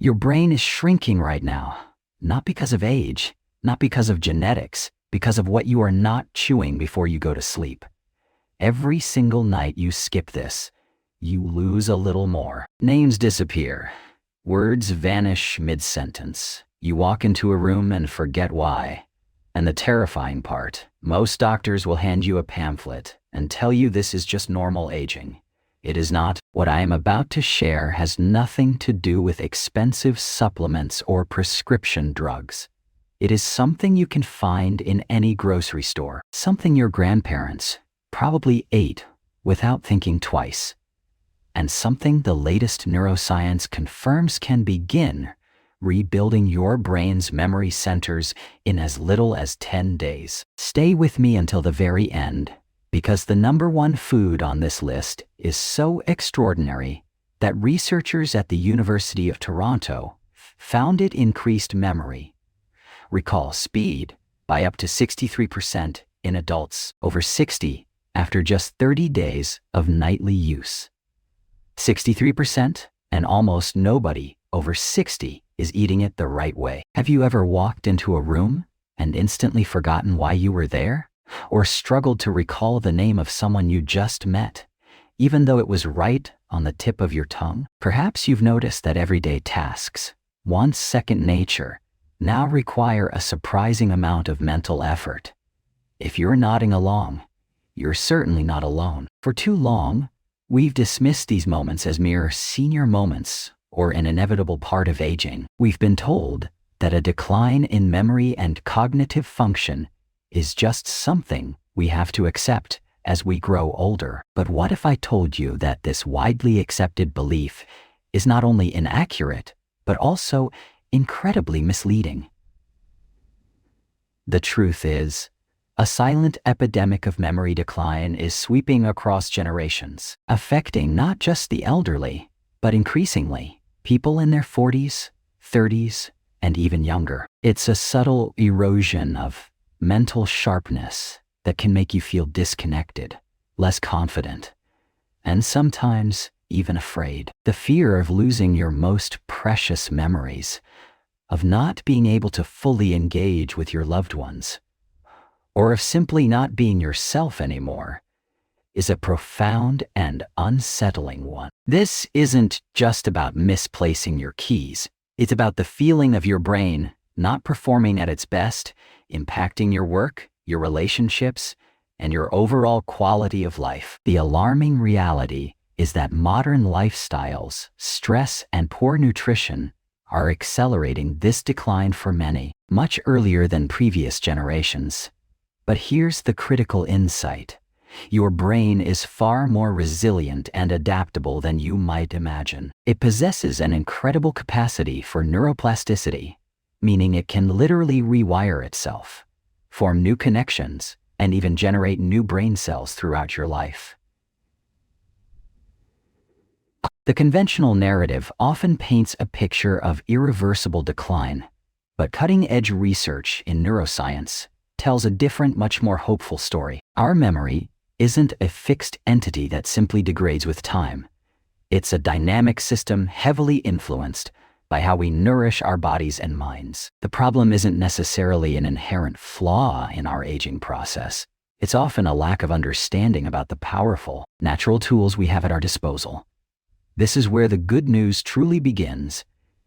Your brain is shrinking right now, not because of age, not because of genetics, because of what you are not chewing before you go to sleep. Every single night you skip this, you lose a little more. Names disappear. Words vanish mid-sentence. You walk into a room and forget why. And the terrifying part, most doctors will hand you a pamphlet and tell you this is just normal aging. It is not. What I am about to share has nothing to do with expensive supplements or prescription drugs. It is something you can find in any grocery store, something your grandparents probably ate without thinking twice, and something the latest neuroscience confirms can begin rebuilding your brain's memory centers in as little as 10 days. Stay with me until the very end, because the number one food on this list is so extraordinary that researchers at the University of Toronto found it increased memory, recall speed, by up to 63% in adults over 60 after just 30 days of nightly use. 63%, and almost nobody over 60 is eating it the right way. Have you ever walked into a room and instantly forgotten why you were there? Or struggled to recall the name of someone you just met, even though it was right on the tip of your tongue? Perhaps you've noticed that everyday tasks, once second nature, now require a surprising amount of mental effort. If you're nodding along, you're certainly not alone. For too long, we've dismissed these moments as mere senior moments or an inevitable part of aging. We've been told that a decline in memory and cognitive function is just something we have to accept as we grow older. But what if I told you that this widely accepted belief is not only inaccurate, but also incredibly misleading? The truth is, a silent epidemic of memory decline is sweeping across generations, affecting not just the elderly, but increasingly people in their 40s, 30s, and even younger. It's a subtle erosion of mental sharpness that can make you feel disconnected, less confident, and sometimes even afraid. The fear of losing your most precious memories, of not being able to fully engage with your loved ones, or of simply not being yourself anymore, is a profound and unsettling one. This isn't just about misplacing your keys. It's about the feeling of your brain not performing at its best, impacting your work, your relationships, and your overall quality of life. The alarming reality is that modern lifestyles, stress, and poor nutrition are accelerating this decline for many, much earlier than previous generations. But here's the critical insight. Your brain is far more resilient and adaptable than you might imagine. It possesses an incredible capacity for neuroplasticity, meaning it can literally rewire itself, form new connections, and even generate new brain cells throughout your life. The conventional narrative often paints a picture of irreversible decline, but cutting-edge research in neuroscience tells a different, much more hopeful story. Our memory isn't a fixed entity that simply degrades with time. It's a dynamic system heavily influenced by how we nourish our bodies and minds. The problem isn't necessarily an inherent flaw in our aging process. It's often a lack of understanding about the powerful, natural tools we have at our disposal. This is where the good news truly begins.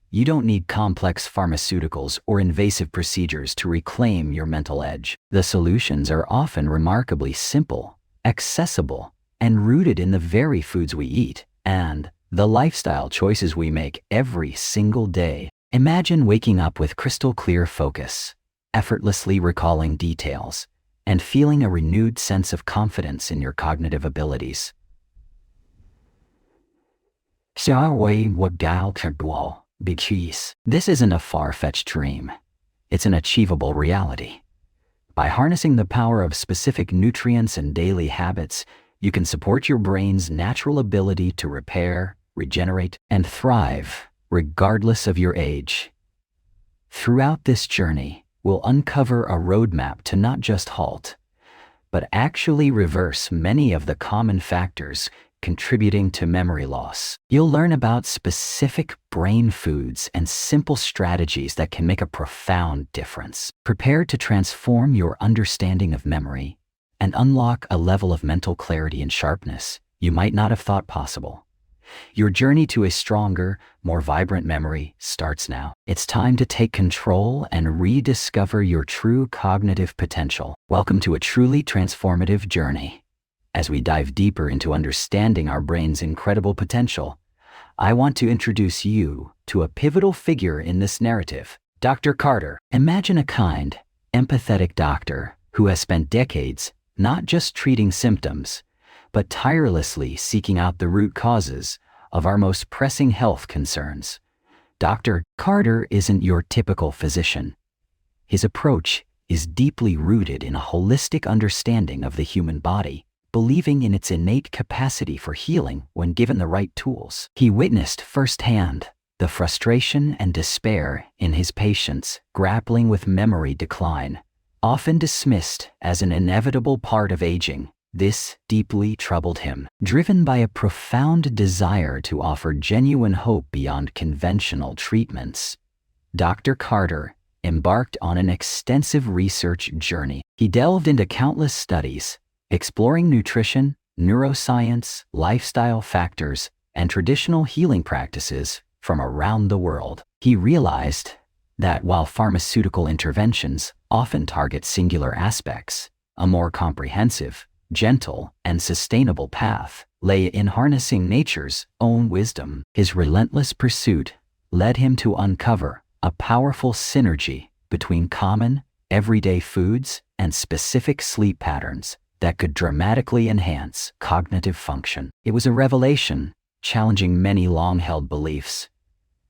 You don't need complex pharmaceuticals or invasive procedures to reclaim your mental edge. The solutions are often remarkably simple, accessible, and rooted in the very foods we eat and the lifestyle choices we make every single day. Imagine waking up with crystal clear focus, effortlessly recalling details, and feeling a renewed sense of confidence in your cognitive abilities. This isn't a far-fetched dream. It's an achievable reality. By harnessing the power of specific nutrients and daily habits, you can support your brain's natural ability to repair, regenerate, and thrive, regardless of your age. Throughout this journey, we'll uncover a roadmap to not just halt, but actually reverse many of the common factors contributing to memory loss. You'll learn about specific brain foods and simple strategies that can make a profound difference. Prepare to transform your understanding of memory and unlock a level of mental clarity and sharpness you might not have thought possible. Your journey to a stronger, more vibrant memory starts now. It's time to take control and rediscover your true cognitive potential. Welcome to a truly transformative journey. As we dive deeper into understanding our brain's incredible potential, I want to introduce you to a pivotal figure in this narrative, Dr. Carter. Imagine a kind, empathetic doctor who has spent decades not just treating symptoms, but tirelessly seeking out the root causes of our most pressing health concerns. Dr. Carter isn't your typical physician. His approach is deeply rooted in a holistic understanding of the human body, believing in its innate capacity for healing when given the right tools. He witnessed firsthand the frustration and despair in his patients grappling with memory decline, often dismissed as an inevitable part of aging. This deeply troubled him. Driven by a profound desire to offer genuine hope beyond conventional treatments, Dr. Carter embarked on an extensive research journey. He delved into countless studies, exploring nutrition, neuroscience, lifestyle factors, and traditional healing practices from around the world. He realized that while pharmaceutical interventions often target singular aspects, a more comprehensive, gentle, and sustainable path lay in harnessing nature's own wisdom. His relentless pursuit led him to uncover a powerful synergy between common, everyday foods and specific sleep patterns that could dramatically enhance cognitive function. It was a revelation, challenging many long-held beliefs.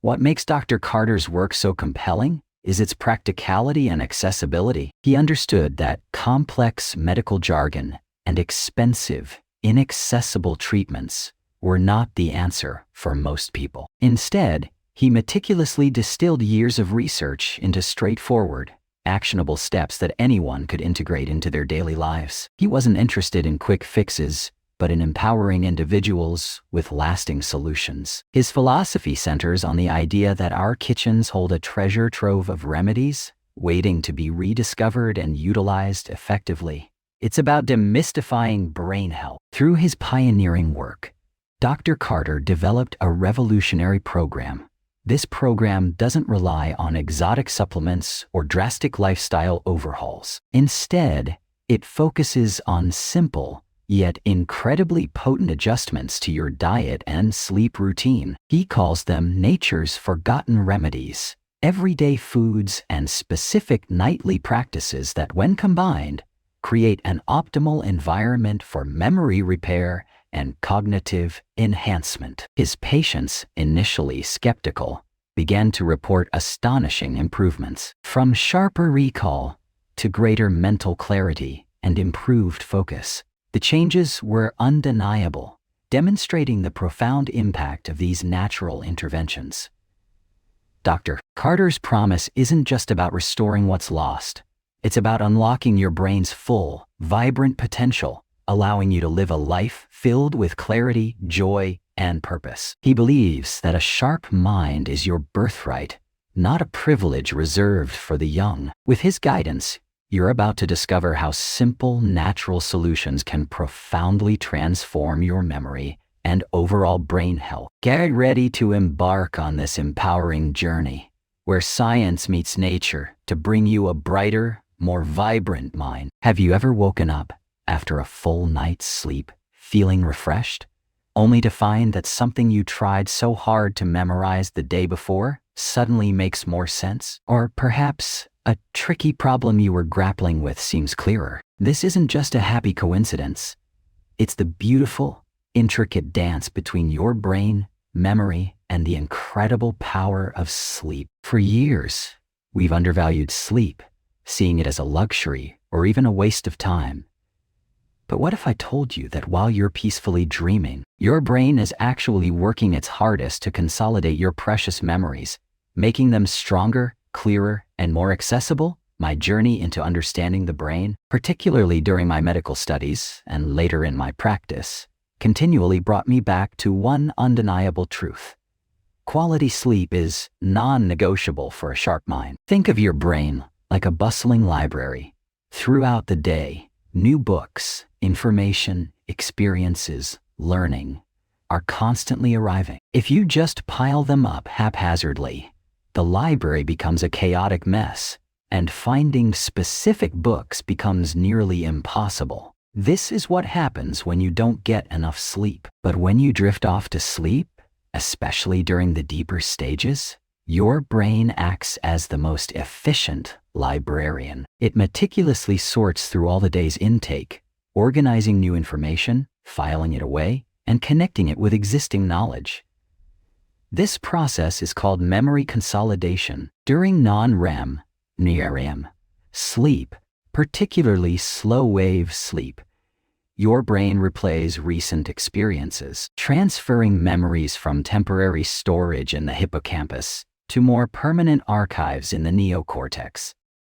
What makes Dr. Carter's work so compelling is its practicality and accessibility. He understood that complex medical jargon and expensive, inaccessible treatments were not the answer for most people. Instead, he meticulously distilled years of research into straightforward, actionable steps that anyone could integrate into their daily lives. He wasn't interested in quick fixes, but in empowering individuals with lasting solutions. His philosophy centers on the idea that our kitchens hold a treasure trove of remedies, waiting to be rediscovered and utilized effectively. It's about demystifying brain health. Through his pioneering work, Dr. Carter developed a revolutionary program. This program doesn't rely on exotic supplements or drastic lifestyle overhauls. Instead, it focuses on simple, yet incredibly potent adjustments to your diet and sleep routine. He calls them nature's forgotten remedies, everyday foods and specific nightly practices that, when combined, create an optimal environment for memory repair and cognitive enhancement. His patients, initially skeptical, began to report astonishing improvements, from sharper recall to greater mental clarity and improved focus. The changes were undeniable, demonstrating the profound impact of these natural interventions. Dr. Carter's promise isn't just about restoring what's lost. It's about unlocking your brain's full, vibrant potential, allowing you to live a life filled with clarity, joy, and purpose. He believes that a sharp mind is your birthright, not a privilege reserved for the young. With his guidance, you're about to discover how simple, natural solutions can profoundly transform your memory and overall brain health. Get ready to embark on this empowering journey, where science meets nature to bring you a brighter, more vibrant mind. Have you ever woken up after a full night's sleep feeling refreshed, only to find that something you tried so hard to memorize the day before suddenly makes more sense? Or perhaps a tricky problem you were grappling with seems clearer. This isn't just a happy coincidence. It's the beautiful, intricate dance between your brain, memory, and the incredible power of sleep. For years, we've undervalued sleep, seeing it as a luxury or even a waste of time. But what if I told you that while you're peacefully dreaming, your brain is actually working its hardest to consolidate your precious memories, making them stronger, clearer, and more accessible? My journey into understanding the brain, particularly during my medical studies and later in my practice, continually brought me back to one undeniable truth. Quality sleep is non-negotiable for a sharp mind. Think of your brain like a bustling library. Throughout the day, new books, information, experiences, learning are constantly arriving. If you just pile them up haphazardly, the library becomes a chaotic mess, and finding specific books becomes nearly impossible. This is what happens when you don't get enough sleep. But when you drift off to sleep, especially during the deeper stages, your brain acts as the most efficient librarian. It meticulously sorts through all the day's intake, organizing new information, filing it away, and connecting it with existing knowledge. This process is called memory consolidation. During non-REM sleep, particularly slow-wave sleep, your brain replays recent experiences, transferring memories from temporary storage in the hippocampus to more permanent archives in the neocortex.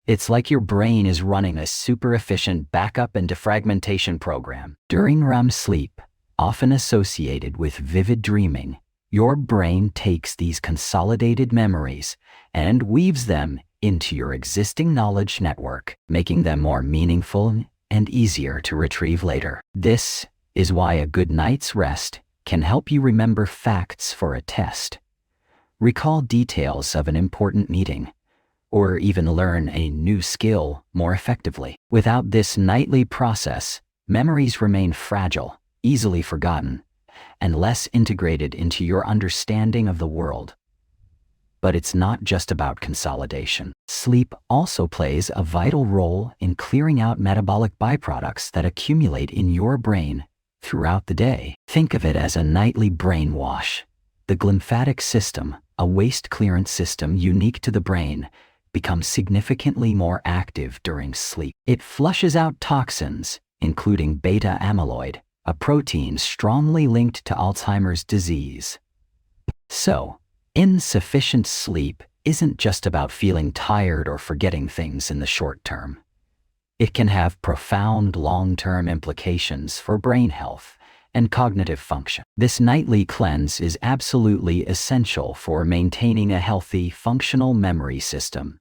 It's like your brain is running a super efficient backup and defragmentation program. During REM sleep, often associated with vivid dreaming, your brain takes these consolidated memories and weaves them into your existing knowledge network, making them more meaningful and easier to retrieve later. This is why a good night's rest can help you remember facts for a test, recall details of an important meeting, or even learn a new skill more effectively. Without this nightly process, memories remain fragile, easily forgotten, and less integrated into your understanding of the world. But it's not just about consolidation. Sleep also plays a vital role in clearing out metabolic byproducts that accumulate in your brain throughout the day. Think of it as a nightly brain wash. The glymphatic system, a waste clearance system unique to the brain, becomes significantly more active during sleep. It flushes out toxins, including beta amyloid, a protein strongly linked to Alzheimer's disease. So, insufficient sleep isn't just about feeling tired or forgetting things in the short term. It can have profound long-term implications for brain health and cognitive function. This nightly cleanse is absolutely essential for maintaining a healthy, functional memory system.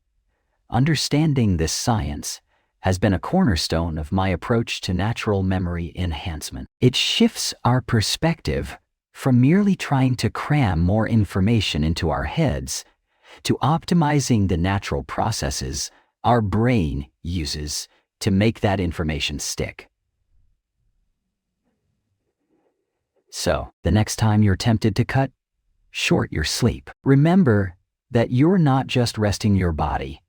Understanding this science has been a cornerstone of my approach to natural memory enhancement. It shifts our perspective from merely trying to cram more information into our heads to optimizing the natural processes our brain uses to make that information stick. So, the next time you're tempted to cut short your sleep, remember that you're not just resting your body,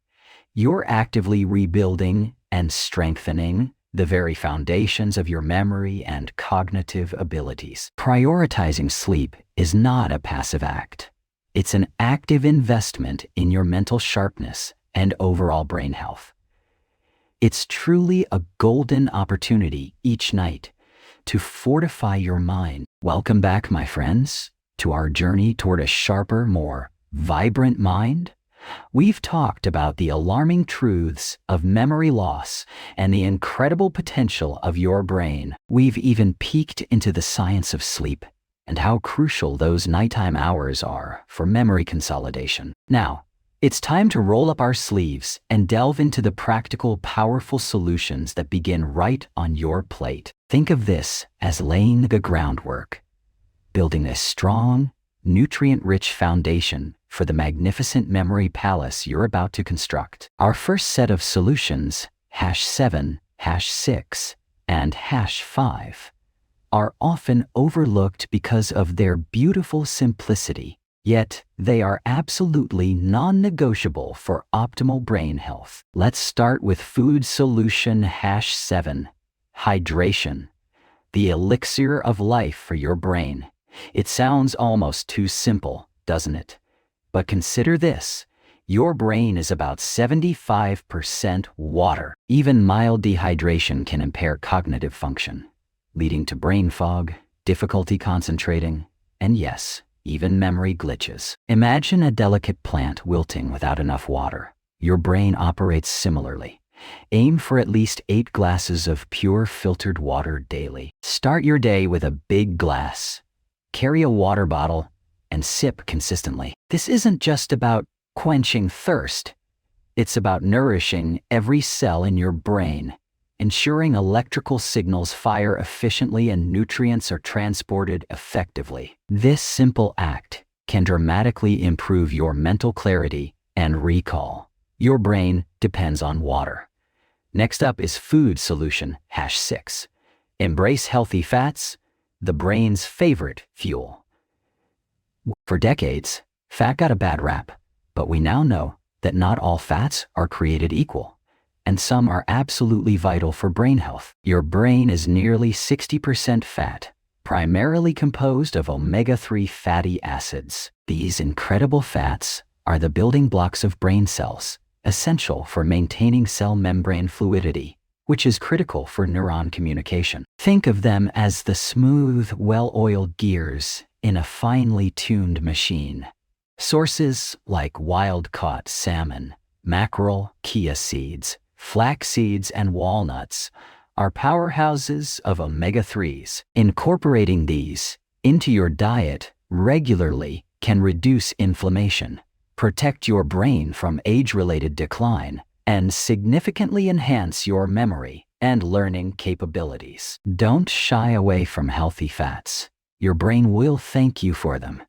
you're actively rebuilding and strengthening the very foundations of your memory and cognitive abilities. Prioritizing sleep is not a passive act. It's an active investment in your mental sharpness and overall brain health. It's truly a golden opportunity each night to fortify your mind. Welcome back, my friends, to our journey toward a sharper, more vibrant mind. We've talked about the alarming truths of memory loss and the incredible potential of your brain. We've even peeked into the science of sleep and how crucial those nighttime hours are for memory consolidation. Now, it's time to roll up our sleeves and delve into the practical, powerful solutions that begin right on your plate. Think of this as laying the groundwork, building a strong, nutrient-rich foundation for the magnificent memory palace you're about to construct. Our first set of solutions, #7, #6, and #5, are often overlooked because of their beautiful simplicity, yet they are absolutely non-negotiable for optimal brain health. Let's start with food solution #7, hydration, the elixir of life for your brain. It sounds almost too simple, doesn't it? But consider this. Your brain is about 75% water. Even mild dehydration can impair cognitive function, leading to brain fog, difficulty concentrating, and yes, even memory glitches. Imagine a delicate plant wilting without enough water. Your brain operates similarly. Aim for at least 8 glasses of pure filtered water daily. Start your day with a big glass. Carry a water bottle and sip consistently. This isn't just about quenching thirst. It's about nourishing every cell in your brain, ensuring electrical signals fire efficiently and nutrients are transported effectively. This simple act can dramatically improve your mental clarity and recall. Your brain depends on water. Next up is food solution #6. Embrace healthy fats, the brain's favorite fuel. For decades, fat got a bad rap, but we now know that not all fats are created equal, and some are absolutely vital for brain health. Your brain is nearly 60% fat, primarily composed of omega-3 fatty acids. These incredible fats are the building blocks of brain cells, essential for maintaining cell membrane fluidity, which is critical for neuron communication. Think of them as the smooth, well-oiled gears in a finely tuned machine. Sources like wild-caught salmon, mackerel, chia seeds, flax seeds, and walnuts are powerhouses of omega-3s. Incorporating these into your diet regularly can reduce inflammation, protect your brain from age-related decline, and significantly enhance your memory and learning capabilities. Don't shy away from healthy fats. Your brain will thank you for them.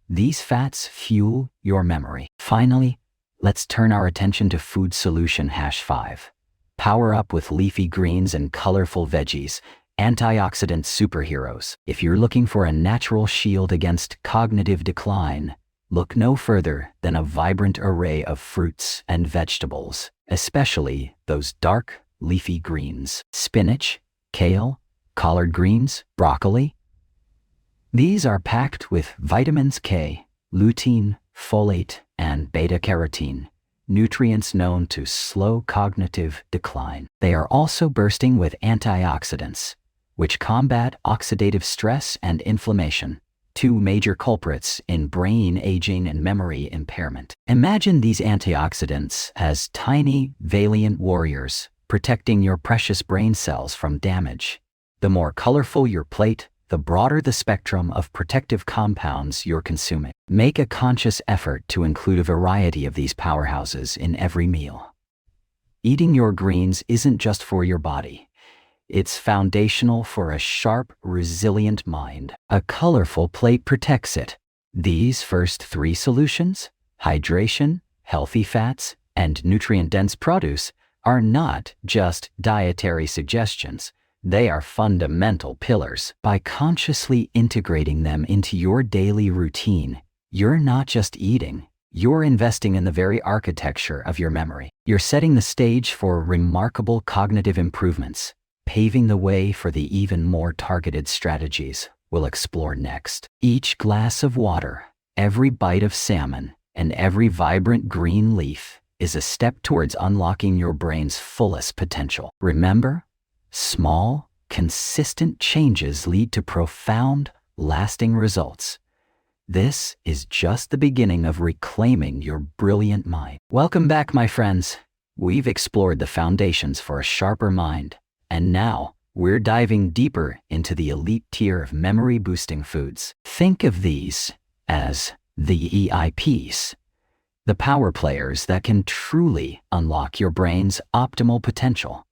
These fats fuel your memory. Finally, let's turn our attention to food solution #5. Power up with leafy greens and colorful veggies, antioxidant superheroes. If you're looking for a natural shield against cognitive decline, look no further than a vibrant array of fruits and vegetables, especially those dark, leafy greens. Spinach, kale, collard greens, broccoli. These are packed with vitamins K, lutein, folate, and beta-carotene, nutrients known to slow cognitive decline. They are also bursting with antioxidants, which combat oxidative stress and inflammation, two major culprits in brain aging and memory impairment. Imagine these antioxidants as tiny, valiant warriors protecting your precious brain cells from damage. The more colorful your plate, the broader the spectrum of protective compounds you're consuming. Make a conscious effort to include a variety of these powerhouses in every meal. Eating your greens isn't just for your body. It's foundational for a sharp, resilient mind. A colorful plate protects it. These first 3 solutions, hydration, healthy fats, and nutrient-dense produce, are not just dietary suggestions. They are fundamental pillars. By consciously integrating them into your daily routine, you're not just eating, you're investing in the very architecture of your memory. You're setting the stage for remarkable cognitive improvements, paving the way for the even more targeted strategies we'll explore next. Each glass of water, every bite of salmon, and every vibrant green leaf is a step towards unlocking your brain's fullest potential. Remember, small, consistent changes lead to profound, lasting results. This is just the beginning of reclaiming your brilliant mind. Welcome back, my friends. We've explored the foundations for a sharper mind, and now we're diving deeper into the elite tier of memory-boosting foods. Think of these as the EIPs, the power players that can truly unlock your brain's optimal potential.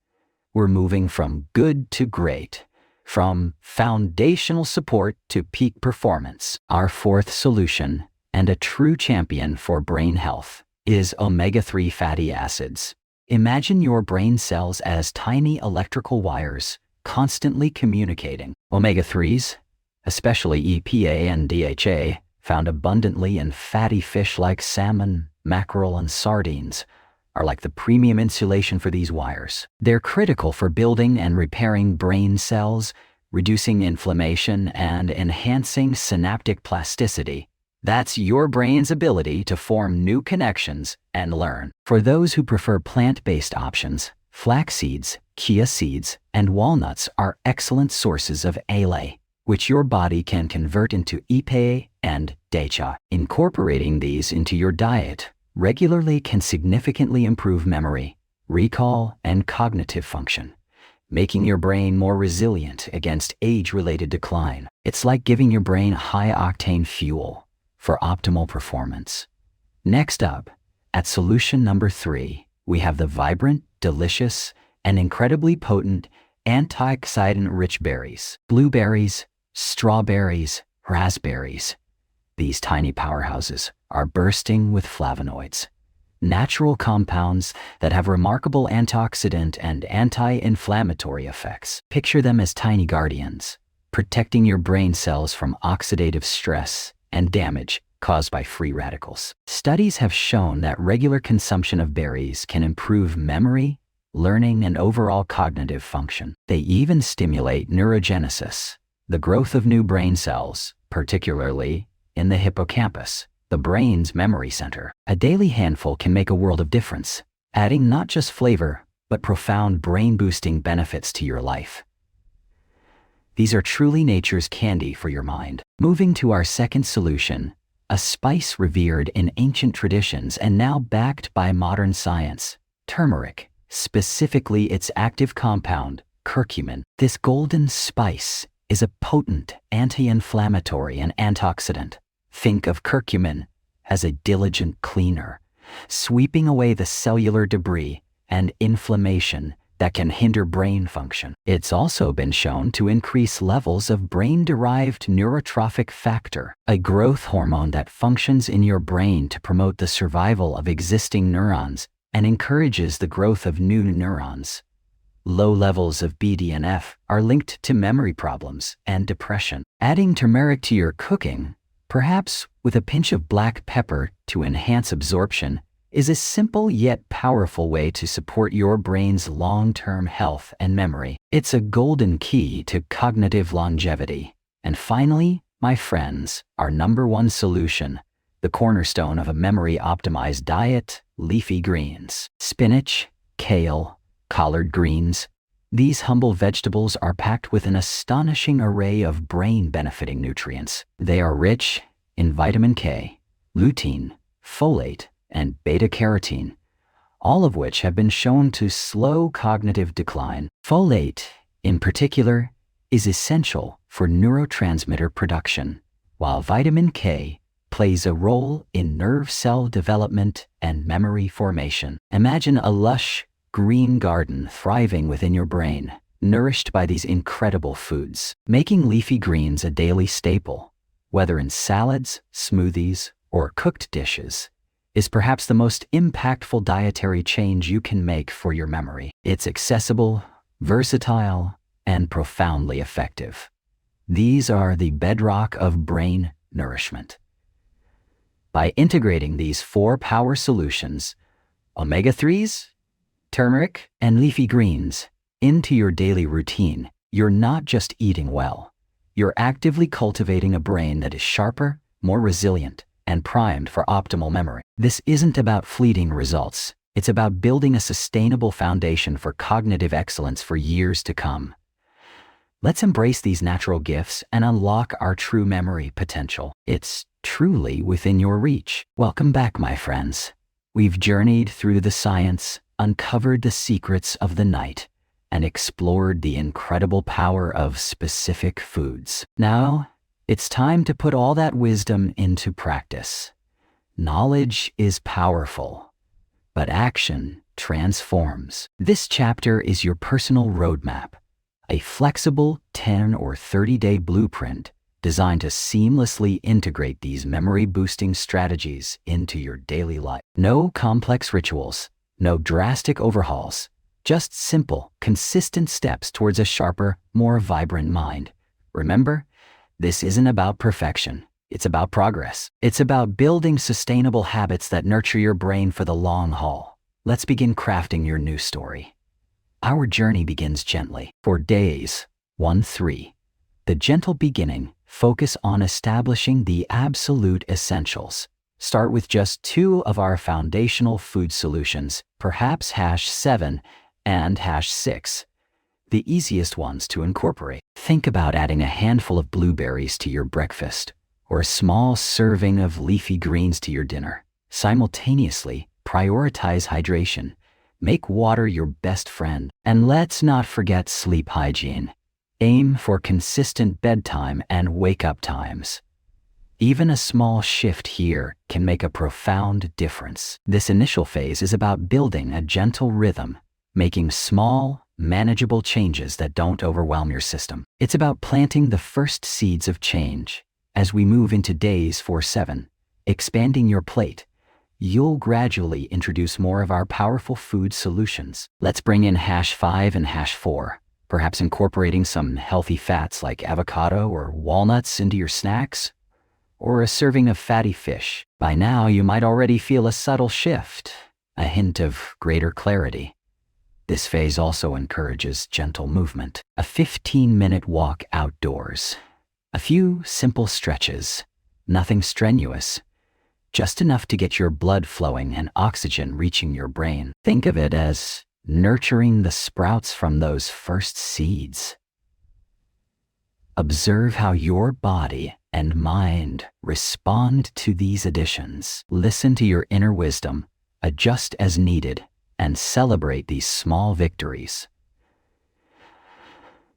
We're moving from good to great, from foundational support to peak performance. Our 4th solution, and a true champion for brain health, is omega-3 fatty acids. Imagine your brain cells as tiny electrical wires, constantly communicating. Omega-3s, especially EPA and DHA, found abundantly in fatty fish like salmon, mackerel, and sardines, are like the premium insulation for these wires. They're critical for building and repairing brain cells, reducing inflammation, and enhancing synaptic plasticity. That's your brain's ability to form new connections and learn. For those who prefer plant-based options, flax seeds, chia seeds, and walnuts are excellent sources of ALA, which your body can convert into EPA and DHA. Incorporating these into your diet regularly can significantly improve memory, recall, and cognitive function, making your brain more resilient against age-related decline. It's like giving your brain high-octane fuel for optimal performance. Next up, at solution number 3, we have the vibrant, delicious, and incredibly potent antioxidant-rich berries. Blueberries, strawberries, raspberries. These tiny powerhouses are bursting with flavonoids, natural compounds that have remarkable antioxidant and anti-inflammatory effects. Picture them as tiny guardians, protecting your brain cells from oxidative stress and damage caused by free radicals. Studies have shown that regular consumption of berries can improve memory, learning, and overall cognitive function. They even stimulate neurogenesis, the growth of new brain cells, particularly in the hippocampus, the brain's memory center. A daily handful can make a world of difference, adding not just flavor, but profound brain-boosting benefits to your life. These are truly nature's candy for your mind. Moving to our second solution, a spice revered in ancient traditions and now backed by modern science, turmeric, specifically its active compound, curcumin. This golden spice is a potent anti-inflammatory and antioxidant. Think of curcumin as a diligent cleaner, sweeping away the cellular debris and inflammation that can hinder brain function. It's also been shown to increase levels of brain-derived neurotrophic factor, a growth hormone that functions in your brain to promote the survival of existing neurons and encourages the growth of new neurons. Low levels of BDNF are linked to memory problems and depression. Adding turmeric to your cooking, perhaps with a pinch of black pepper to enhance absorption, is a simple yet powerful way to support your brain's long-term health and memory. It's a golden key to cognitive longevity. And finally, my friends, our number 1 solution, the cornerstone of a memory-optimized diet, leafy greens. Spinach, kale, collard greens. These humble vegetables are packed with an astonishing array of brain-benefiting nutrients. They are rich in vitamin K, lutein, folate, and beta-carotene, all of which have been shown to slow cognitive decline. Folate, in particular, is essential for neurotransmitter production, while vitamin K plays a role in nerve cell development and memory formation. Imagine a lush, green garden thriving within your brain, nourished by these incredible foods. Making leafy greens a daily staple, whether in salads, smoothies, or cooked dishes, is perhaps the most impactful dietary change you can make for your memory. It's accessible, versatile, and profoundly effective. These are the bedrock of brain nourishment. By integrating these 4 power solutions, omega-3s, turmeric, and leafy greens, into your daily routine, you're not just eating well. You're actively cultivating a brain that is sharper, more resilient, and primed for optimal memory. This isn't about fleeting results. It's about building a sustainable foundation for cognitive excellence for years to come. Let's embrace these natural gifts and unlock our true memory potential. It's truly within your reach. Welcome back, my friends. We've journeyed through the science, uncovered the secrets of the night, and explored the incredible power of specific foods. Now, it's time to put all that wisdom into practice. Knowledge is powerful, but action transforms. This chapter is your personal roadmap, a flexible 10 or 30-day blueprint designed to seamlessly integrate these memory-boosting strategies into your daily life. No complex rituals, no drastic overhauls, just simple, consistent steps towards a sharper, more vibrant mind. Remember, this isn't about perfection. It's about progress. It's about building sustainable habits that nurture your brain for the long haul. Let's begin crafting your new story. Our journey begins gently. For days 1-3, the gentle beginning, focus on establishing the absolute essentials. Start with just 2 of our foundational food solutions, perhaps #7 and #6, the easiest ones to incorporate. Think about adding a handful of blueberries to your breakfast, or a small serving of leafy greens to your dinner. Simultaneously, prioritize hydration, Make water your best friend. And let's not forget sleep hygiene. Aim for consistent bedtime and wake-up times. Even a small shift here can make a profound difference. This initial phase is about building a gentle rhythm, making small, manageable changes that don't overwhelm your system. It's about planting the first seeds of change. As we move into days 4-7, expanding your plate, you'll gradually introduce more of our powerful food solutions. Let's bring in #5 and #4, perhaps incorporating some healthy fats like avocado or walnuts into your snacks, or a serving of fatty fish. By now, you might already feel a subtle shift, a hint of greater clarity. This phase also encourages gentle movement. A 15-minute walk outdoors. A few simple stretches, nothing strenuous, just enough to get your blood flowing and oxygen reaching your brain. Think of it as nurturing the sprouts from those first seeds. Observe how your body and mind respond to these additions. Listen to your inner wisdom, adjust as needed, and celebrate these small victories.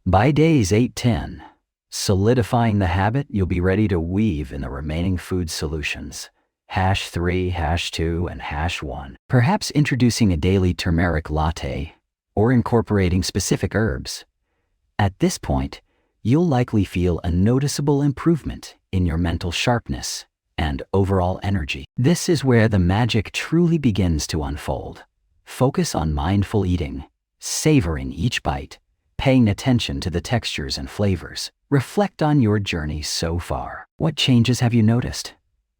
By days 8-10, solidifying the habit, you'll be ready to weave in the remaining food solutions. #3, #2, and #1. Perhaps introducing a daily turmeric latte or incorporating specific herbs. At this point, you'll likely feel a noticeable improvement in your mental sharpness and overall energy. This is where the magic truly begins to unfold. Focus on mindful eating, savoring each bite, paying attention to the textures and flavors. Reflect on your journey so far. What changes have you noticed?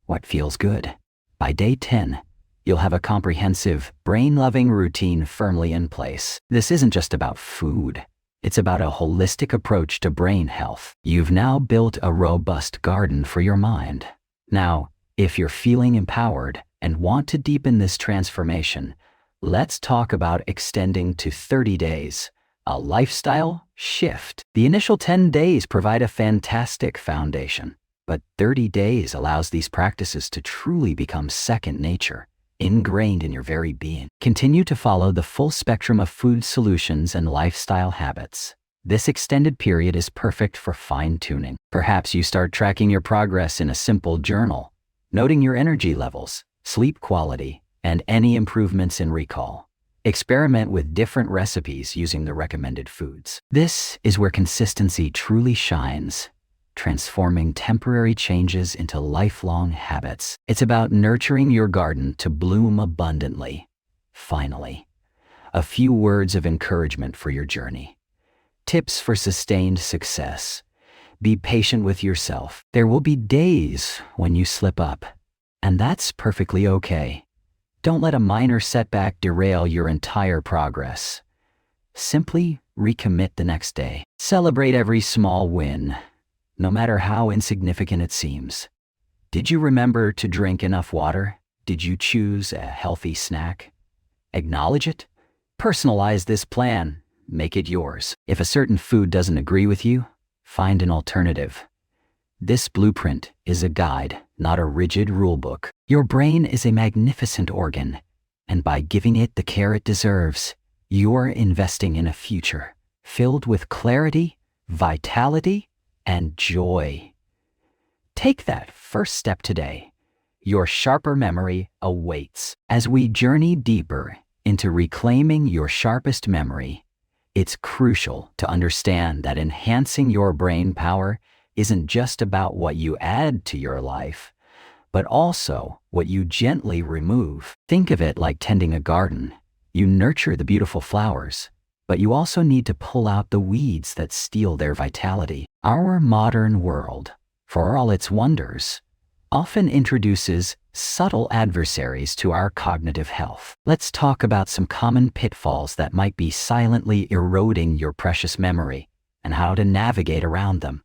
What feels good? By day 10, you'll have a comprehensive, brain-loving routine firmly in place. This isn't just about food. It's about a holistic approach to brain health. You've now built a robust garden for your mind. Now, if you're feeling empowered and want to deepen this transformation, let's talk about extending to 30 days, a lifestyle shift. The initial 10 days provide a fantastic foundation, but 30 days allows these practices to truly become second nature, ingrained in your very being. Continue to follow the full spectrum of food solutions and lifestyle habits. This extended period is perfect for fine-tuning. Perhaps you start tracking your progress in a simple journal, noting your energy levels, sleep quality, and any improvements in recall. Experiment with different recipes using the recommended foods. This is where consistency truly shines, transforming temporary changes into lifelong habits. It's about nurturing your garden to bloom abundantly. Finally, a few words of encouragement for your journey. Tips for sustained success. Be patient with yourself. There will be days when you slip up, and that's perfectly okay. Don't let a minor setback derail your entire progress. Simply recommit the next day. Celebrate every small win, no matter how insignificant it seems. Did you remember to drink enough water? Did you choose a healthy snack? Acknowledge it. Personalize this plan. Make it yours. If a certain food doesn't agree with you, find an alternative. This blueprint is a guide, not a rigid rulebook. Your brain is a magnificent organ, and by giving it the care it deserves, you're investing in a future filled with clarity, vitality, and joy. Take that first step today. Your sharper memory awaits. As we journey deeper into reclaiming your sharpest memory, it's crucial to understand that enhancing your brain power isn't just about what you add to your life, but also what you gently remove. Think of it like tending a garden. You nurture the beautiful flowers, but you also need to pull out the weeds that steal their vitality. Our modern world, for all its wonders, often introduces subtle adversaries to our cognitive health. Let's talk about some common pitfalls that might be silently eroding your precious memory and how to navigate around them.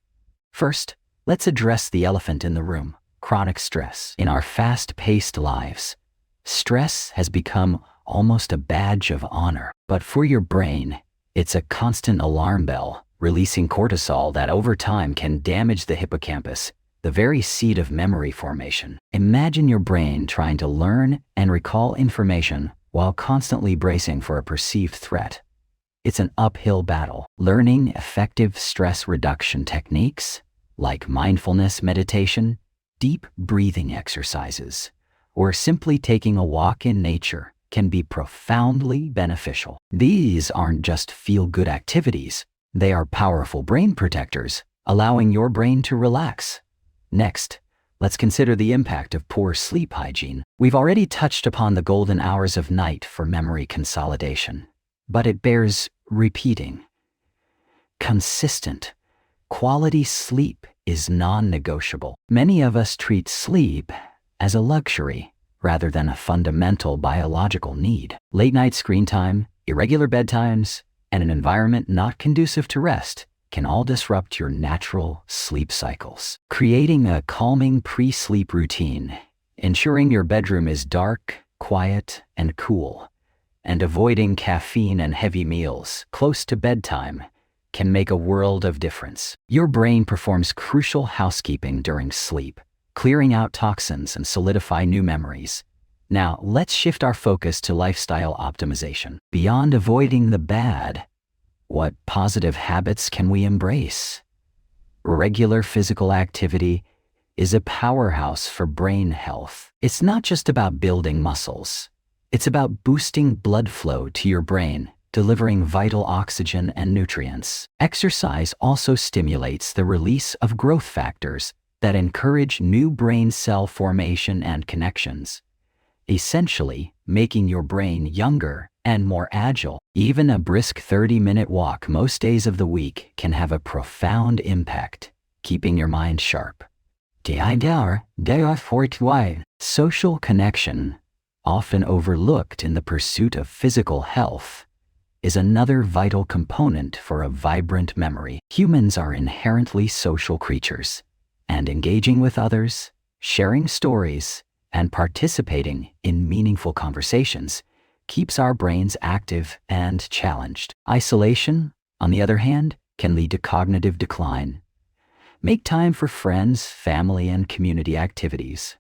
First, let's address the elephant in the room: chronic stress. In our fast-paced lives, stress has become almost a badge of honor. But for your brain, it's a constant alarm bell, releasing cortisol that over time can damage the hippocampus, the very seat of memory formation. Imagine your brain trying to learn and recall information while constantly bracing for a perceived threat. It's an uphill battle. Learning effective stress reduction techniques like mindfulness meditation, deep breathing exercises, or simply taking a walk in nature can be profoundly beneficial. These aren't just feel-good activities. They are powerful brain protectors, allowing your brain to relax. Next, let's consider the impact of poor sleep hygiene. We've already touched upon the golden hours of night for memory consolidation, but it bears repeating. Consistent, quality sleep is non-negotiable. Many of us treat sleep as a luxury rather than a fundamental biological need. Late-night screen time, irregular bedtimes, and an environment not conducive to rest can all disrupt your natural sleep cycles. Creating a calming pre-sleep routine, ensuring your bedroom is dark, quiet, and cool, and avoiding caffeine and heavy meals close to bedtime can make a world of difference. Your brain performs crucial housekeeping during sleep, clearing out toxins and solidify new memories. Now, let's shift our focus to lifestyle optimization. Beyond avoiding the bad, what positive habits can we embrace? Regular physical activity is a powerhouse for brain health. It's not just about building muscles. It's about boosting blood flow to your brain, delivering vital oxygen and nutrients. Exercise also stimulates the release of growth factors that encourage new brain cell formation and connections, essentially making your brain younger and more agile. Even a brisk 30-minute walk most days of the week can have a profound impact, keeping your mind sharp. Social connection, often overlooked in the pursuit of physical health, is another vital component for a vibrant memory. Humans are inherently social creatures, and engaging with others, sharing stories, and participating in meaningful conversations keeps our brains active and challenged. Isolation, on the other hand, can lead to cognitive decline. Make time for friends, family, and community activities.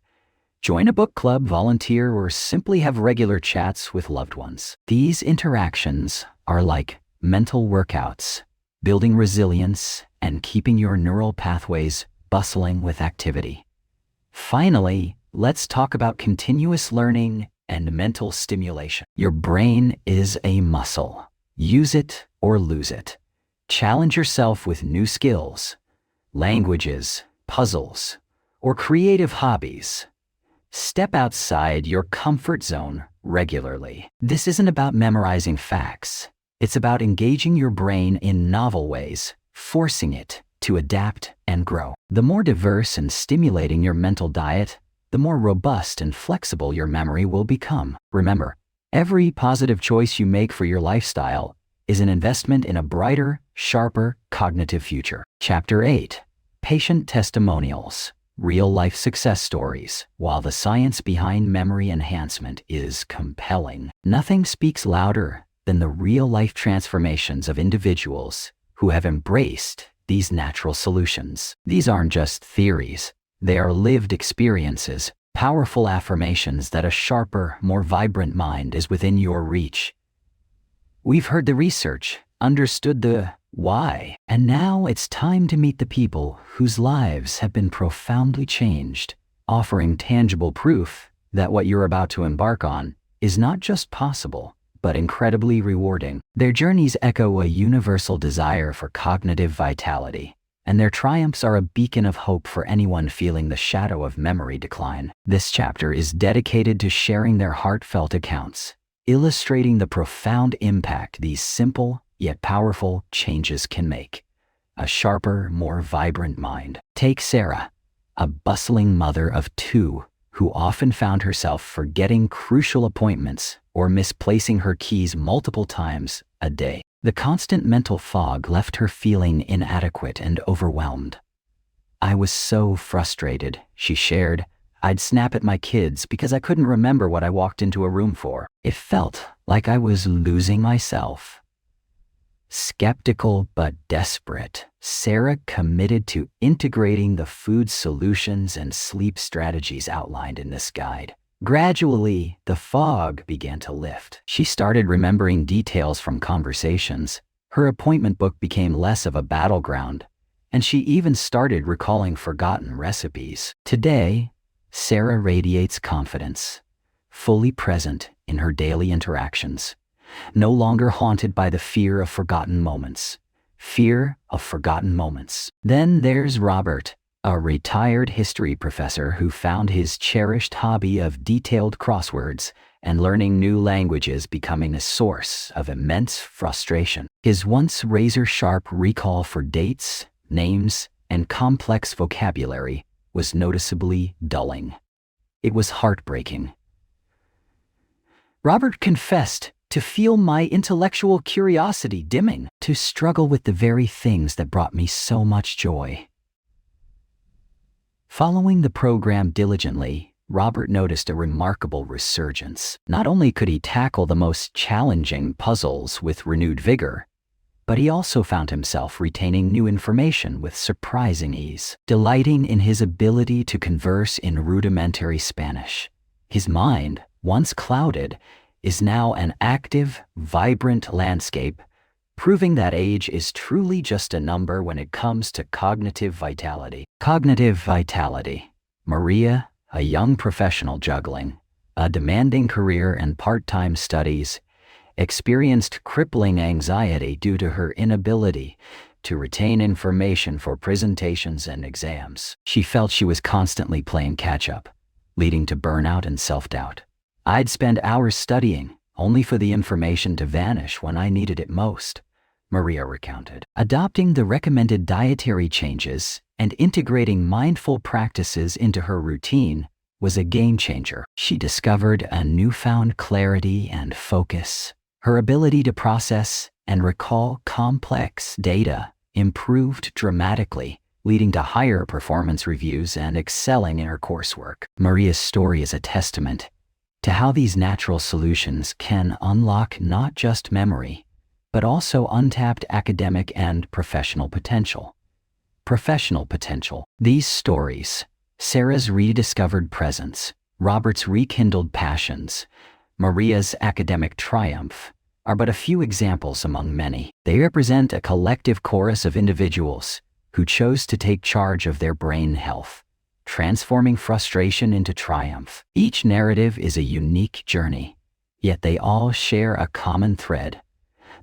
Join a book club, volunteer, or simply have regular chats with loved ones. These interactions are like mental workouts, building resilience and keeping your neural pathways bustling with activity. Finally, let's talk about continuous learning and mental stimulation. Your brain is a muscle. Use it or lose it. Challenge yourself with new skills, languages, puzzles, or creative hobbies. Step outside your comfort zone regularly. This isn't about memorizing facts. It's about engaging your brain in novel ways, forcing it to adapt and grow. The more diverse and stimulating your mental diet, the more robust and flexible your memory will become. Remember, every positive choice you make for your lifestyle is an investment in a brighter, sharper, cognitive future. Chapter 8. Patient Testimonials. Real-life success stories. While the science behind memory enhancement is compelling, nothing speaks louder than the real-life transformations of individuals who have embraced these natural solutions. These aren't just theories. They are lived experiences, powerful affirmations that a sharper, more vibrant mind is within your reach. We've heard the research, understood the why, and now it's time to meet the people whose lives have been profoundly changed, offering tangible proof that what you're about to embark on is not just possible, but incredibly rewarding. Their journeys echo a universal desire for cognitive vitality, and their triumphs are a beacon of hope for anyone feeling the shadow of memory decline. This chapter is dedicated to sharing their heartfelt accounts, illustrating the profound impact these simple yet powerful changes can make. A sharper, more vibrant mind. Take Sarah, a bustling mother of two who often found herself forgetting crucial appointments or misplacing her keys multiple times a day. The constant mental fog left her feeling inadequate and overwhelmed. "I was so frustrated," she shared. "I'd snap at my kids because I couldn't remember what I walked into a room for. It felt like I was losing myself." Skeptical but desperate, Sarah committed to integrating the food solutions and sleep strategies outlined in this guide. Gradually, the fog began to lift. She started remembering details from conversations. Her appointment book became less of a battleground, and she even started recalling forgotten recipes. Today, Sarah radiates confidence, fully present in her daily interactions, no longer haunted by the fear of forgotten moments. Fear of forgotten moments. Then there's Robert, a retired history professor who found his cherished hobby of detailed crosswords and learning new languages becoming a source of immense frustration. His once razor-sharp recall for dates, names, and complex vocabulary was noticeably dulling. It was heartbreaking. Robert confessed to feel my intellectual curiosity dimming, to struggle with the very things that brought me so much joy. Following the program diligently, Robert noticed a remarkable resurgence. Not only could he tackle the most challenging puzzles with renewed vigor, but he also found himself retaining new information with surprising ease, delighting in his ability to converse in rudimentary Spanish. His mind, once clouded, is now an active, vibrant landscape, proving that age is truly just a number when it comes to cognitive vitality. Cognitive vitality. Maria, a young professional juggling a demanding career and part-time studies, experienced crippling anxiety due to her inability to retain information for presentations and exams. She felt she was constantly playing catch-up, leading to burnout and self-doubt. I'd spend hours studying, only for the information to vanish when I needed it most, Maria recounted. Adopting the recommended dietary changes and integrating mindful practices into her routine was a game changer. She discovered a newfound clarity and focus. Her ability to process and recall complex data improved dramatically, leading to higher performance reviews and excelling in her coursework. Maria's story is a testament to how these natural solutions can unlock not just memory, but also untapped academic and professional potential. These stories, Sarah's rediscovered presence, Robert's rekindled passions, Maria's academic triumph, are but a few examples among many. They represent a collective chorus of individuals who chose to take charge of their brain health, transforming frustration into triumph. Each narrative is a unique journey, yet they all share a common thread: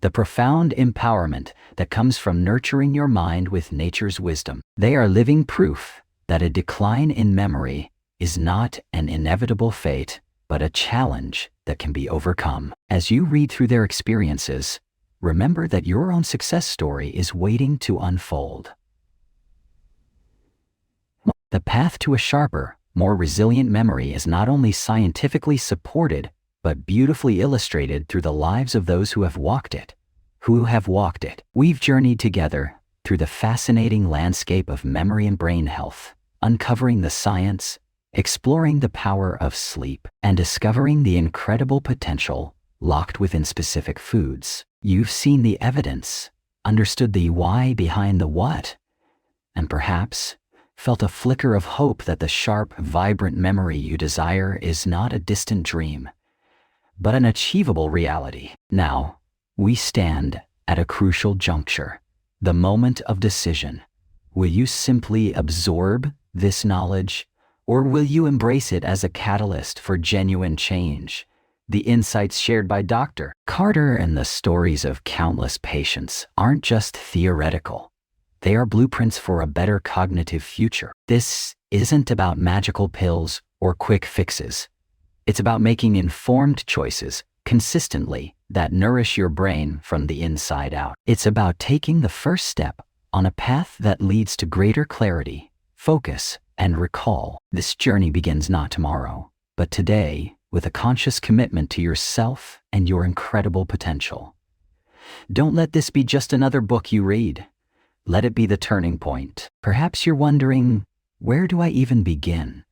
the profound empowerment that comes from nurturing your mind with nature's wisdom. They are living proof that a decline in memory is not an inevitable fate, but a challenge that can be overcome. As you read through their experiences, remember that your own success story is waiting to unfold. The path to a sharper, more resilient memory is not only scientifically supported, but beautifully illustrated through the lives of those who have walked it. We've journeyed together through the fascinating landscape of memory and brain health, uncovering the science, exploring the power of sleep, and discovering the incredible potential locked within specific foods. You've seen the evidence, understood the why behind the what, and perhaps felt a flicker of hope that the sharp, vibrant memory you desire is not a distant dream, but an achievable reality. Now, we stand at a crucial juncture, the moment of decision. Will you simply absorb this knowledge, or will you embrace it as a catalyst for genuine change? The insights shared by Dr. Carter and the stories of countless patients aren't just theoretical. They are blueprints for a better cognitive future. This isn't about magical pills or quick fixes. It's about making informed choices consistently that nourish your brain from the inside out. It's about taking the first step on a path that leads to greater clarity, focus, and recall. This journey begins not tomorrow, but today, with a conscious commitment to yourself and your incredible potential. Don't let this be just another book you read. Let it be the turning point. Perhaps you're wondering, where do I even begin?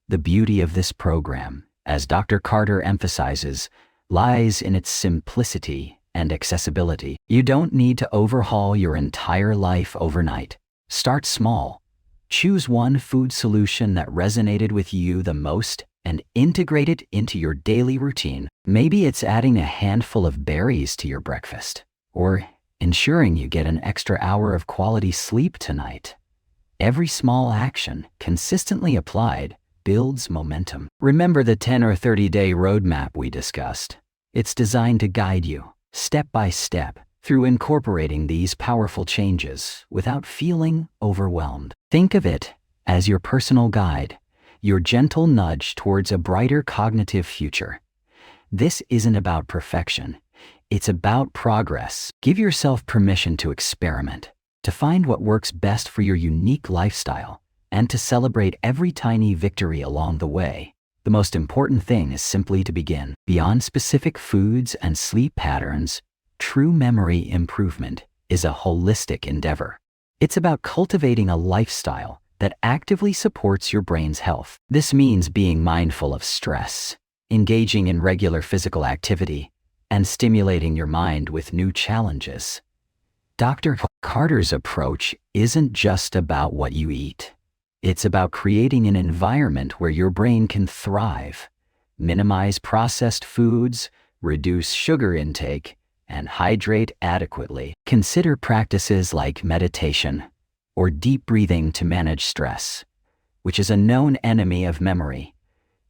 The beauty of this program, as Dr. Carter emphasizes, lies in its simplicity and accessibility. You don't need to overhaul your entire life overnight. Start small. Choose one food solution that resonated with you the most and integrate it into your daily routine. Maybe it's adding a handful of berries to your breakfast, or ensuring you get an extra hour of quality sleep tonight. Every small action, consistently applied, builds momentum. Remember the 10 or 30-day roadmap we discussed? It's designed to guide you, step by step, through incorporating these powerful changes without feeling overwhelmed. Think of it as your personal guide, your gentle nudge towards a brighter cognitive future. This isn't about perfection. It's about progress. Give yourself permission to experiment, to find what works best for your unique lifestyle, and to celebrate every tiny victory along the way. The most important thing is simply to begin. Beyond specific foods and sleep patterns, true memory improvement is a holistic endeavor. It's about cultivating a lifestyle that actively supports your brain's health. This means being mindful of stress, engaging in regular physical activity, and stimulating your mind with new challenges. Dr. Carter's approach isn't just about what you eat. It's about creating an environment where your brain can thrive, minimize processed foods, reduce sugar intake, and hydrate adequately. Consider practices like meditation or deep breathing to manage stress, which is a known enemy of memory.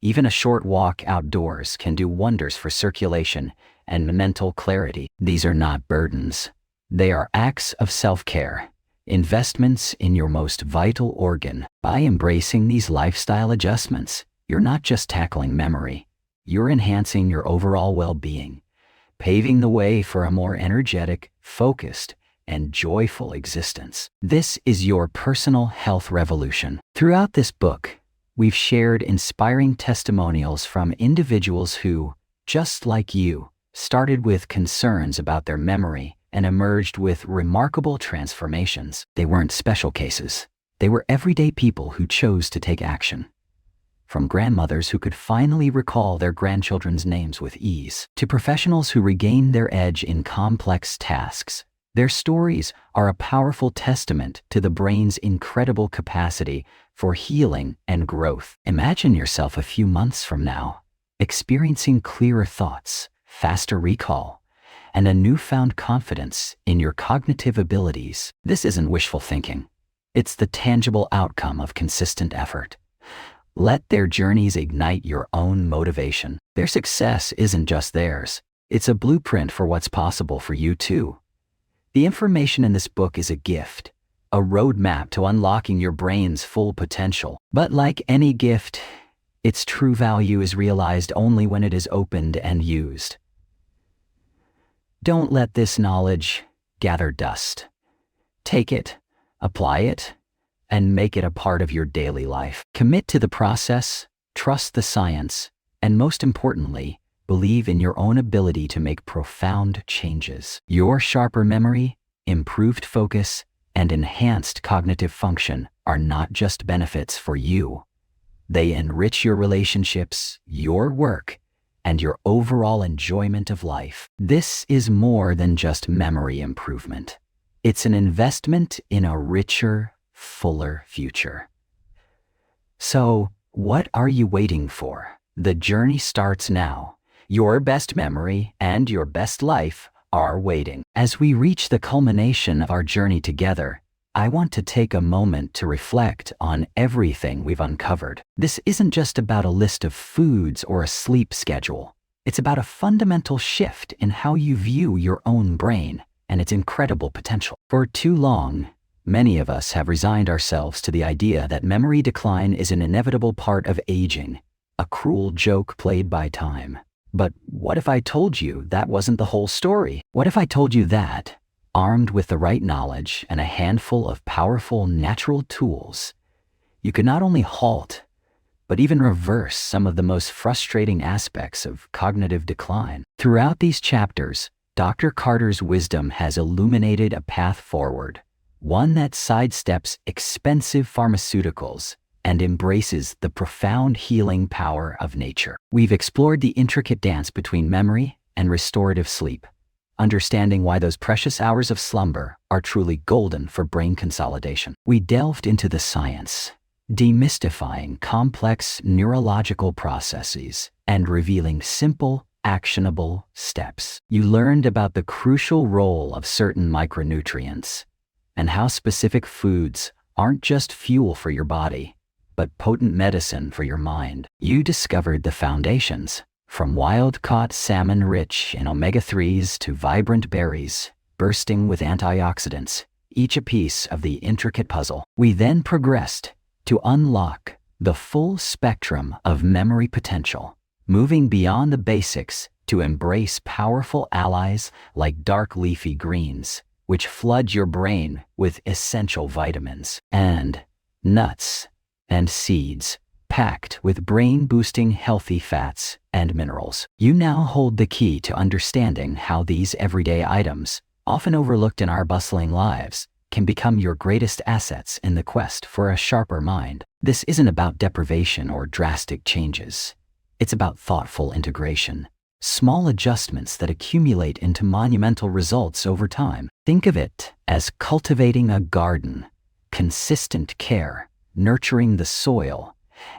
Even a short walk outdoors can do wonders for circulation and mental clarity. These are not burdens. They are acts of self-care, investments in your most vital organ. By embracing these lifestyle adjustments, you're not just tackling memory, you're enhancing your overall well-being, paving the way for a more energetic, focused, and joyful existence. This is your personal health revolution. Throughout this book, we've shared inspiring testimonials from individuals who, just like you, started with concerns about their memory and emerged with remarkable transformations. They weren't special cases. They were everyday people who chose to take action. From grandmothers who could finally recall their grandchildren's names with ease, to professionals who regained their edge in complex tasks, their stories are a powerful testament to the brain's incredible capacity for healing and growth. Imagine yourself a few months from now, experiencing clearer thoughts, faster recall, and a newfound confidence in your cognitive abilities. This isn't wishful thinking. It's the tangible outcome of consistent effort. Let their journeys ignite your own motivation. Their success isn't just theirs. It's a blueprint for what's possible for you too. The information in this book is a gift, a roadmap to unlocking your brain's full potential. But like any gift, its true value is realized only when it is opened and used. Don't let this knowledge gather dust. Take it, apply it, and make it a part of your daily life. Commit to the process, trust the science, and most importantly, believe in your own ability to make profound changes. Your sharper memory, improved focus, and enhanced cognitive function are not just benefits for you. They enrich your relationships, your work, and your overall enjoyment of life. This is more than just memory improvement. It's an investment in a richer, fuller future. So, what are you waiting for? The journey starts now. Your best memory and your best life are waiting. As we reach the culmination of our journey together, I want to take a moment to reflect on everything we've uncovered. This isn't just about a list of foods or a sleep schedule. It's about a fundamental shift in how you view your own brain and its incredible potential. For too long, many of us have resigned ourselves to the idea that memory decline is an inevitable part of aging, a cruel joke played by time. But what if I told you that wasn't the whole story? What if I told you that, armed with the right knowledge and a handful of powerful natural tools, you could not only halt, but even reverse some of the most frustrating aspects of cognitive decline? Throughout these chapters, Dr. Carter's wisdom has illuminated a path forward, one that sidesteps expensive pharmaceuticals and embraces the profound healing power of nature. We've explored the intricate dance between memory and restorative sleep, understanding why those precious hours of slumber are truly golden for brain consolidation. We delved into the science, demystifying complex neurological processes and revealing simple, actionable steps. You learned about the crucial role of certain micronutrients and how specific foods aren't just fuel for your body, but potent medicine for your mind. You discovered the foundations, from wild-caught salmon rich in omega-3s to vibrant berries bursting with antioxidants, each a piece of the intricate puzzle. We then progressed to unlock the full spectrum of memory potential, moving beyond the basics to embrace powerful allies like dark leafy greens, which flood your brain with essential vitamins, and nuts and seeds packed with brain-boosting healthy fats and minerals. You now hold the key to understanding how these everyday items, often overlooked in our bustling lives, can become your greatest assets in the quest for a sharper mind. This isn't about deprivation or drastic changes. It's about thoughtful integration, small adjustments that accumulate into monumental results over time. Think of it as cultivating a garden, consistent care, nurturing the soil,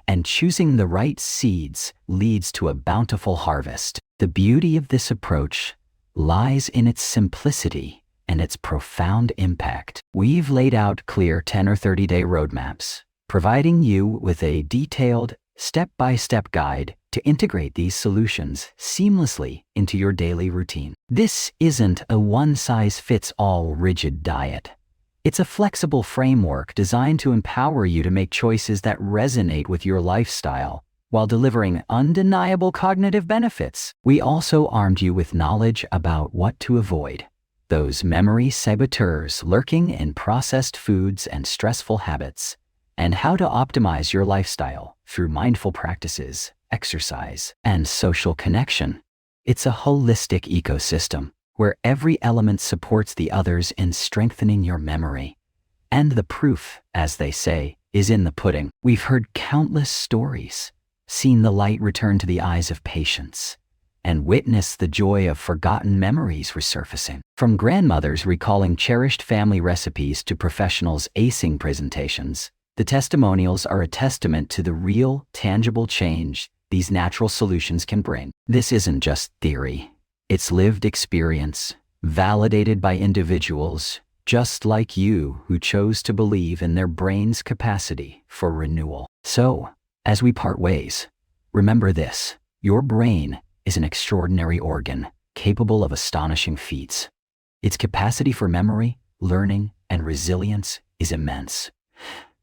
and choosing the right seeds leads to a bountiful harvest. The beauty of this approach lies in its simplicity and its profound impact. We've laid out clear 10 or 30-day roadmaps, providing you with a detailed, step-by-step guide to integrate these solutions seamlessly into your daily routine. This isn't a one-size-fits-all rigid diet. It's a flexible framework designed to empower you to make choices that resonate with your lifestyle while delivering undeniable cognitive benefits. We also armed you with knowledge about what to avoid, those memory saboteurs lurking in processed foods and stressful habits, and how to optimize your lifestyle through mindful practices, exercise, and social connection. It's a holistic ecosystem where every element supports the others in strengthening your memory. And the proof, as they say, is in the pudding. We've heard countless stories, seen the light return to the eyes of patients, and witnessed the joy of forgotten memories resurfacing. From grandmothers recalling cherished family recipes to professionals acing presentations, the testimonials are a testament to the real, tangible change these natural solutions can bring. This isn't just theory. It's lived experience, validated by individuals just like you who chose to believe in their brain's capacity for renewal. So, as we part ways, remember this: your brain is an extraordinary organ capable of astonishing feats. Its capacity for memory, learning, and resilience is immense.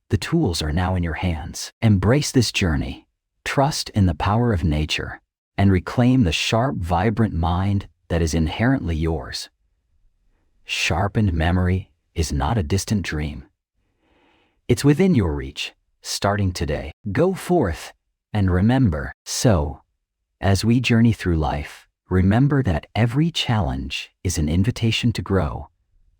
The tools are now in your hands. Embrace this journey, trust in the power of nature, and reclaim the sharp, vibrant mind that is inherently yours. Sharpened memory is not a distant dream. It's within your reach, starting today. Go forth and remember. So, as we journey through life, remember that every challenge is an invitation to grow,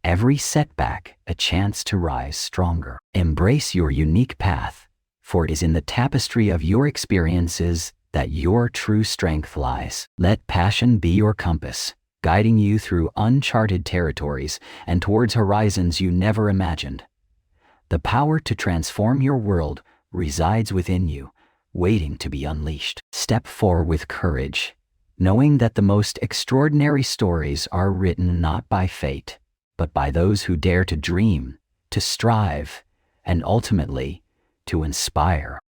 every setback a chance to rise stronger. Embrace your unique path, for it is in the tapestry of your experiences that your true strength lies. Let passion be your compass, guiding you through uncharted territories and towards horizons you never imagined. The power to transform your world resides within you, waiting to be unleashed. Step forward with courage, knowing that the most extraordinary stories are written not by fate, but by those who dare to dream, to strive, and ultimately, to inspire.